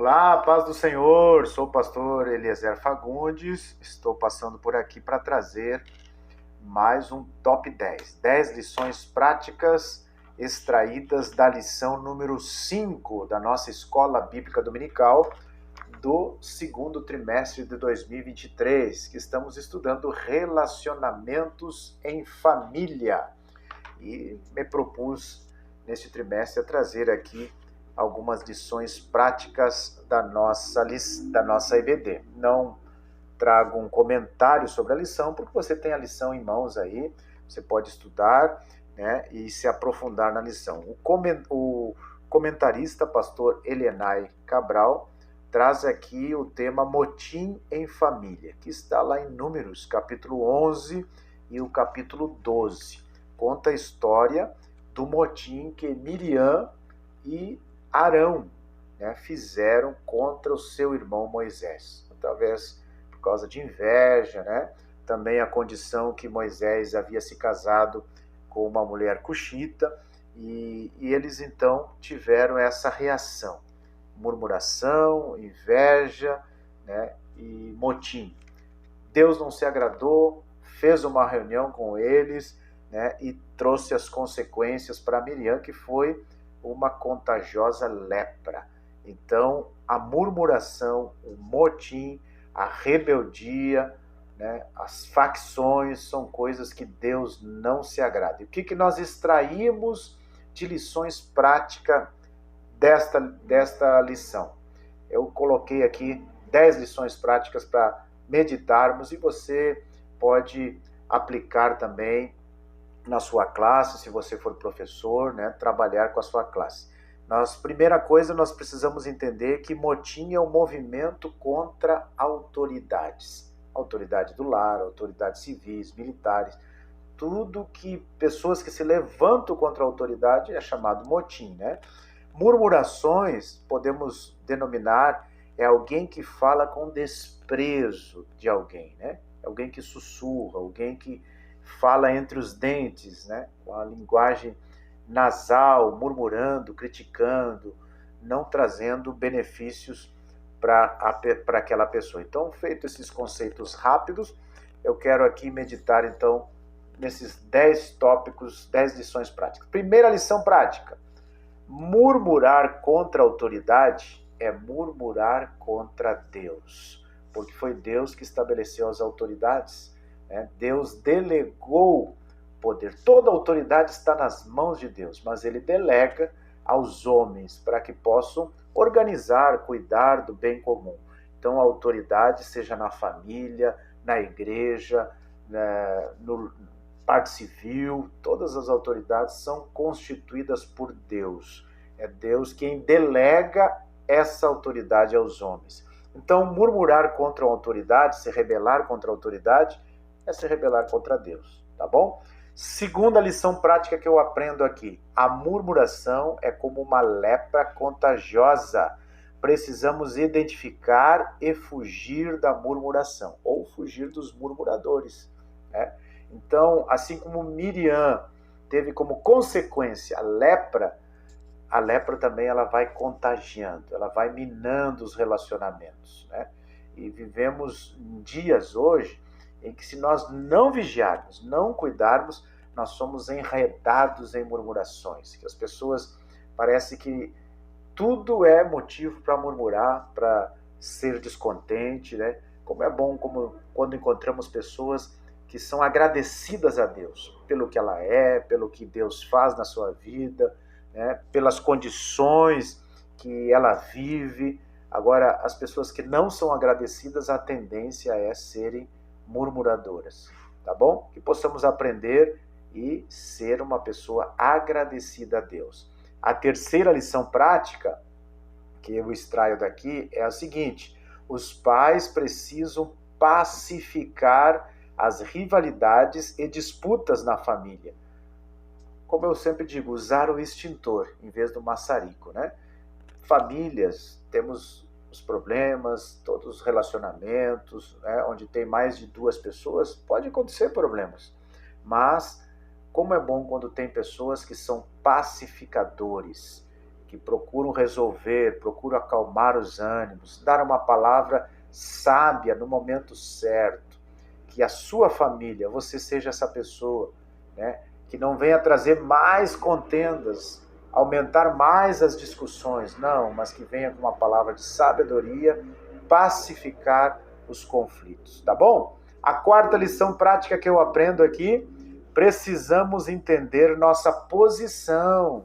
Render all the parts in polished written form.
Olá, paz do Senhor, sou o pastor Eliezer Fagundes, estou passando por aqui para trazer mais um top 10 lições práticas extraídas da lição número 5 da nossa Escola Bíblica Dominical do segundo trimestre de 2023, que estamos estudando relacionamentos em família. E me propus, neste trimestre, a trazer aqui algumas lições práticas da nossa EBD. Não trago um comentário sobre a lição, porque você tem a lição em mãos aí, você pode estudar, né, e se aprofundar na lição. O comentarista, pastor Elenay Cabral, traz aqui o tema motim em família, que está lá em Números, capítulo 11 e o capítulo 12. Conta a história do motim que Miriam e Arão, né, fizeram contra o seu irmão Moisés, talvez por causa de inveja, né? Também a condição que Moisés havia se casado com uma mulher cuxita, e eles então tiveram essa reação, murmuração, inveja, né, e motim. Deus não se agradou, fez uma reunião com eles, né, e trouxe as consequências para Miriam, que foi uma contagiosa lepra. Então, a murmuração, o motim, a rebeldia, né, as facções são coisas que Deus não se agrada. E o que nós extraímos de lições práticas desta lição? Eu coloquei aqui 10 lições práticas para meditarmos, e você pode aplicar também na sua classe, se você for professor, né, trabalhar com a sua classe. Primeira coisa, nós precisamos entender que motim é um movimento contra autoridades. Autoridade do lar, autoridades civis, militares, tudo que pessoas que se levantam contra a autoridade é chamado motim, né? Murmurações, podemos denominar, é alguém que fala com desprezo de alguém, né? Alguém que sussurra, alguém que fala entre os dentes, né? Com a linguagem nasal, murmurando, criticando, não trazendo benefícios para aquela pessoa. Então, feito esses conceitos rápidos, eu quero aqui meditar, então, nesses 10 tópicos, 10 lições práticas. Primeira lição prática: murmurar contra a autoridade é murmurar contra Deus, porque foi Deus que estabeleceu as autoridades. Deus delegou poder. Toda a autoridade está nas mãos de Deus, mas ele delega aos homens para que possam organizar, cuidar do bem comum. Então, a autoridade, seja na família, na igreja, no parte civil, todas as autoridades são constituídas por Deus. É Deus quem delega essa autoridade aos homens. Então, murmurar contra a autoridade, se rebelar contra a autoridade, é se rebelar contra Deus, tá bom? Segunda lição prática que eu aprendo aqui: a murmuração é como uma lepra contagiosa. Precisamos identificar e fugir da murmuração, ou fugir dos murmuradores, né? Então, assim como Miriam teve como consequência a lepra também ela vai contagiando, ela vai minando os relacionamentos, né? E vivemos dias hoje em que, se nós não vigiarmos, não cuidarmos, nós somos enredados em murmurações, que as pessoas, parece que tudo é motivo para murmurar, para ser descontente, né? Como é bom quando encontramos pessoas que são agradecidas a Deus pelo que ela é, pelo que Deus faz na sua vida, né? Pelas condições que ela vive. Agora, as pessoas que não são agradecidas, a tendência é serem murmuradoras, tá bom? Que possamos aprender e ser uma pessoa agradecida a Deus. A terceira lição prática que eu extraio daqui é a seguinte: os pais precisam pacificar as rivalidades e disputas na família. Como eu sempre digo, usar o extintor em vez do maçarico, né? Famílias, temos os problemas, todos os relacionamentos, né, onde tem mais de 2 pessoas, pode acontecer problemas. Mas como é bom quando tem pessoas que são pacificadores, que procuram resolver, procuram acalmar os ânimos, dar uma palavra sábia no momento certo, que a sua família, você seja essa pessoa, né, que não venha trazer mais contendas, aumentar mais as discussões, não, mas que venha com uma palavra de sabedoria, pacificar os conflitos, tá bom? A quarta lição prática que eu aprendo aqui, precisamos entender nossa posição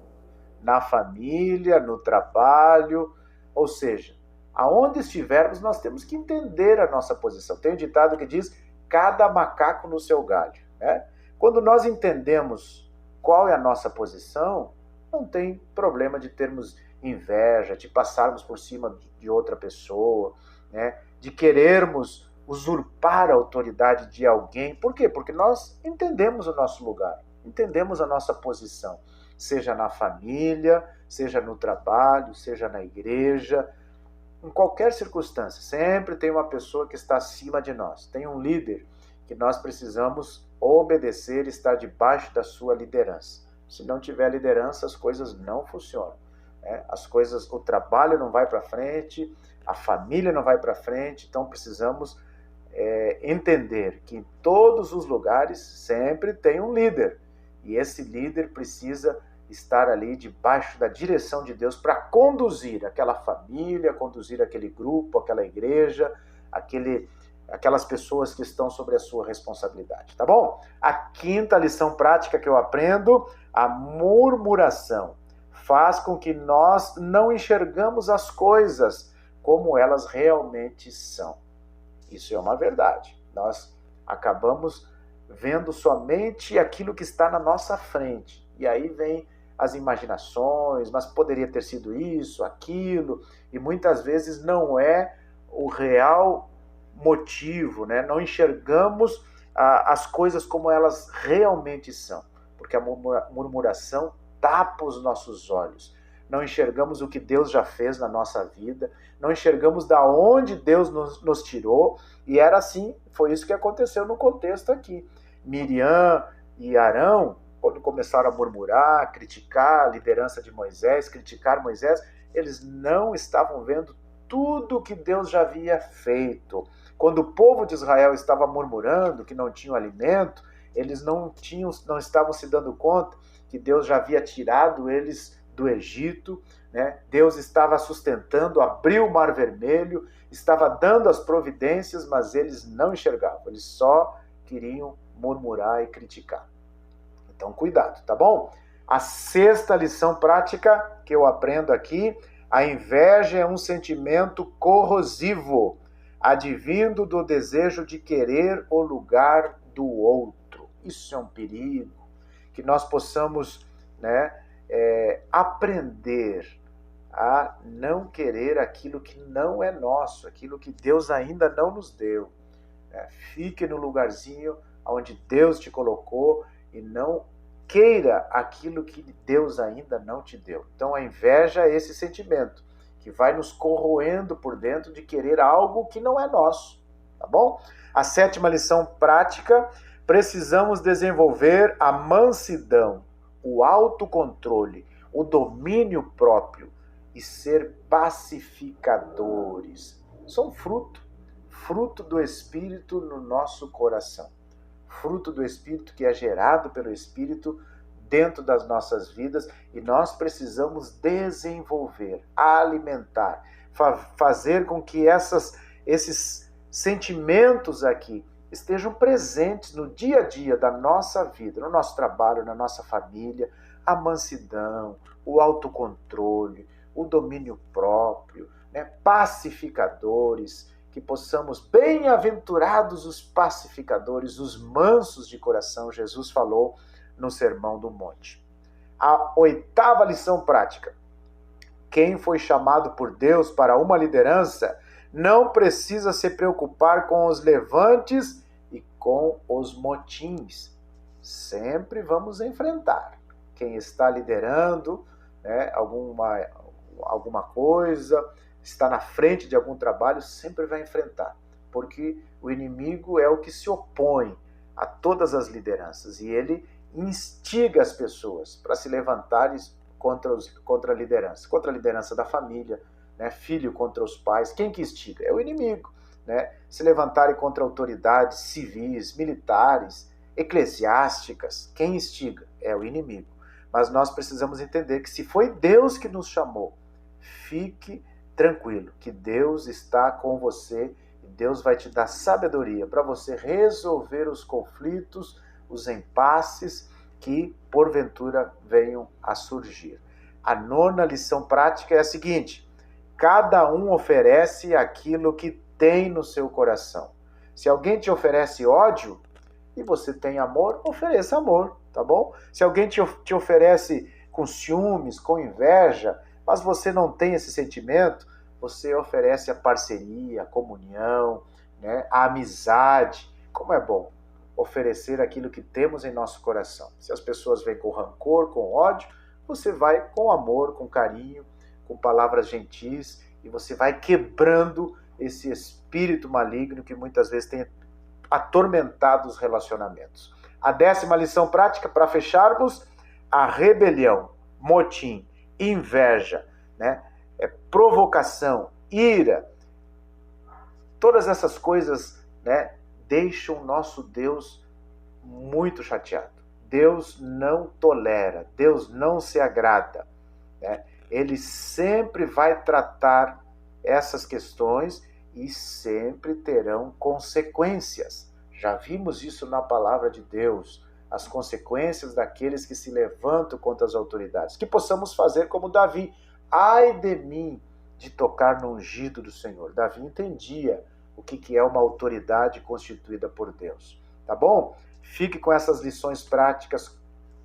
na família, no trabalho, ou seja, aonde estivermos, nós temos que entender a nossa posição. Tem um ditado que diz, cada macaco no seu galho, né? Quando nós entendemos qual é a nossa posição, não tem problema de termos inveja, de passarmos por cima de outra pessoa, né? De querermos usurpar a autoridade de alguém. Por quê? Porque nós entendemos o nosso lugar, entendemos a nossa posição, seja na família, seja no trabalho, seja na igreja, em qualquer circunstância. Sempre tem uma pessoa que está acima de nós, tem um líder que nós precisamos obedecer, estar debaixo da sua liderança. Se não tiver liderança, as coisas não funcionam, né? As coisas, o trabalho não vai para frente, a família não vai para frente, então precisamos entender que em todos os lugares sempre tem um líder, e esse líder precisa estar ali debaixo da direção de Deus para conduzir aquela família, conduzir aquele grupo, aquela igreja, aquelas pessoas que estão sobre a sua responsabilidade, tá bom? A quinta lição prática que eu aprendo, a murmuração faz com que nós não enxergamos as coisas como elas realmente são. Isso é uma verdade. Nós acabamos vendo somente aquilo que está na nossa frente. E aí vem as imaginações, mas poderia ter sido isso, aquilo, e muitas vezes não é o real motivo, né? Não enxergamos as coisas como elas realmente são, porque a murmuração tapa os nossos olhos. Não enxergamos o que Deus já fez na nossa vida, não enxergamos da onde Deus nos tirou, e era assim, foi isso que aconteceu no contexto aqui. Miriam e Arão, quando começaram a murmurar, criticar a liderança de Moisés, criticar Moisés, eles não estavam vendo tudo que Deus já havia feito. Quando o povo de Israel estava murmurando que não tinham alimento, eles não estavam se dando conta que Deus já havia tirado eles do Egito, né? Deus estava sustentando, abriu o Mar Vermelho, estava dando as providências, mas eles não enxergavam, eles só queriam murmurar e criticar. Então, cuidado, tá bom? A sexta lição prática que eu aprendo aqui, a inveja é um sentimento corrosivo, advindo do desejo de querer o lugar do outro. Isso é um perigo, que nós possamos, né, aprender a não querer aquilo que não é nosso, aquilo que Deus ainda não nos deu. Fique no lugarzinho onde Deus te colocou e não queira aquilo que Deus ainda não te deu. Então a inveja é esse sentimento que vai nos corroendo por dentro de querer algo que não é nosso, tá bom? A sétima lição prática, precisamos desenvolver a mansidão, o autocontrole, o domínio próprio e ser pacificadores. São fruto do Espírito no nosso coração. Fruto do Espírito que é gerado pelo Espírito dentro das nossas vidas, e nós precisamos desenvolver, alimentar, fazer com que esses sentimentos aqui estejam presentes no dia a dia da nossa vida, no nosso trabalho, na nossa família, a mansidão, o autocontrole, o domínio próprio, né? Pacificadores, que possamos, bem-aventurados os pacificadores, os mansos de coração, Jesus falou no Sermão do Monte. A oitava lição prática, quem foi chamado por Deus para uma liderança não precisa se preocupar com os levantes e com os motins. Sempre vamos enfrentar. Quem está liderando, né, alguma coisa, está na frente de algum trabalho, sempre vai enfrentar. Porque o inimigo é o que se opõe a todas as lideranças. E ele instiga as pessoas para se levantarem contra a liderança da família, né? Filho contra os pais. Quem que instiga? É o inimigo, né? Se levantarem contra autoridades civis, militares, eclesiásticas. Quem instiga? É o inimigo. Mas nós precisamos entender que se foi Deus que nos chamou, fique tranquilo, que Deus está com você e Deus vai te dar sabedoria para você resolver os conflitos, os impasses que porventura venham a surgir. A 9ª lição prática é a seguinte: cada um oferece aquilo que tem no seu coração. Se alguém te oferece ódio e você tem amor, ofereça amor, tá bom? Se alguém te oferece com ciúmes, com inveja, mas você não tem esse sentimento, você oferece a parceria, a comunhão, né? A amizade. Como é bom oferecer aquilo que temos em nosso coração. Se as pessoas vêm com rancor, com ódio, você vai com amor, com carinho, com palavras gentis, e você vai quebrando esse espírito maligno que muitas vezes tem atormentado os relacionamentos. A 10ª lição prática, para fecharmos: a rebelião, motim, inveja, né? Provocação, ira, todas essas coisas, né, deixam o nosso Deus muito chateado. Deus não tolera, Deus não se agrada, né? Ele sempre vai tratar essas questões e sempre terão consequências. Já vimos isso na palavra de Deus, as consequências daqueles que se levantam contra as autoridades. Que possamos fazer como Davi: ai de mim de tocar no ungido do Senhor. Davi entendia o que é uma autoridade constituída por Deus. Tá bom? Fique com essas lições práticas,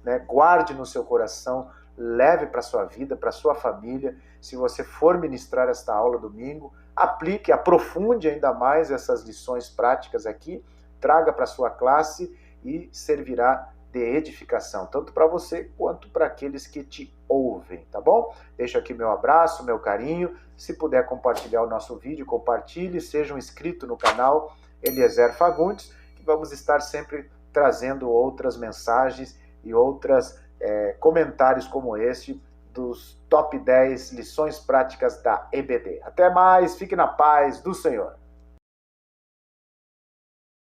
né? Guarde no seu coração, leve para a sua vida, para a sua família. Se você for ministrar esta aula domingo, aplique, aprofunde ainda mais essas lições práticas aqui, traga para a sua classe e servirá de edificação, tanto para você quanto para aqueles que te ouvem, tá bom? Deixo aqui meu abraço, meu carinho. Se puder compartilhar o nosso vídeo, compartilhe, seja um inscrito no canal Eliezer Fagundes, que vamos estar sempre trazendo outras mensagens e outros comentários como este dos top 10 lições práticas da EBD. Até mais, fique na paz do Senhor.